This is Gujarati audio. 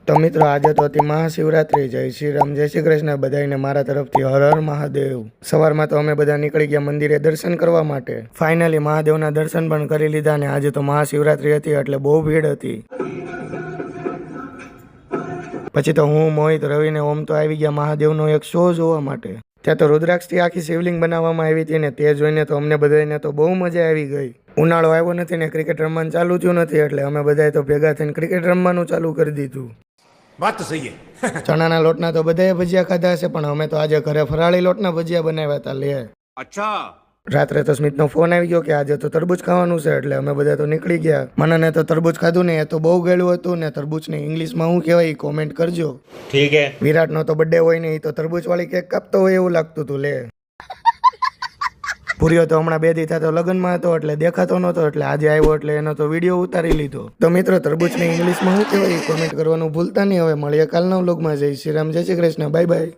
તો મિત્રો આજે તો હતી મહાશિવરાત્રી. જય શ્રી રામ, જય શ્રી કૃષ્ણ બધાને મારા તરફથી હર હર મહાદેવ. સવારમાં તો અમે બધા નીકળી ગયા મંદિરે દર્શન કરવા માટે. ફાઇનલી મહાદેવના દર્શન પણ કરી લીધા અને આજે તો મહાશિવરાત્રી હતી એટલે બહુ ભીડ હતી. પછી તો હું, મોહિત, રવિ ને ઓમ તો આવી ગયા મહાદેવનો એક શો જોવા માટે. ત્યાં તો રુદ્રાક્ષથી આખી શિવલિંગ બનાવવામાં આવી હતી ને તે જોઈને તો અમને બધાને તો બહુ મજા આવી ગઈ. ઉનાળો આવ્યો નથી ને ક્રિકેટ રમવાનું ચાલુ થયું નથી એટલે અમે બધાએ તો ભેગા થઈને ક્રિકેટ રમવાનું ચાલુ કરી દીધું. વાત તો સહી હે. ચણાના લોટના તો બધાએ ભજીયા ખાધા હશે પણ અમે તો આજે ઘરે ફરાળી લોટના ભજીયા બનાવ્યા હતા. લે અચ્છા. રાત્રે તો સ્મિતનો ફોન આવી ગયો કે આજે તો તરબૂચ ખાવાનું છે એટલે અમે બધા તો નીકળી ગયા. મને તો તરબૂચ ખાધું ને એ તો બહુ ગળ્યું હતું ને તરબૂચને ઇંગ્લિશમાં શું કહેવાય કોમેન્ટ કરજો. ઠીક હે. વિરાટનો તો બર્થડે હોય ને એ તો તરબૂચ વાળી કેક કાપતો હોય એવું લાગતું હતું. લે પૂર્યો તો હમણાં 2 દી થતો લગ્નમાં હતો એટલે દેખાતો નહોતો એટલે આજે આવ્યો એટલે એનો તો વિડીયો ઉતારી લીધો. તો મિત્રો તરબૂચને ઇંગ્લિશમાં શું કહેવાય કોમેન્ટ કરવાનું ભૂલતા નહીં. હવે મળીએ કાલના વ્લોગમાં. જય શ્રી રામ, જય શ્રી કૃષ્ણ, બાય બાય.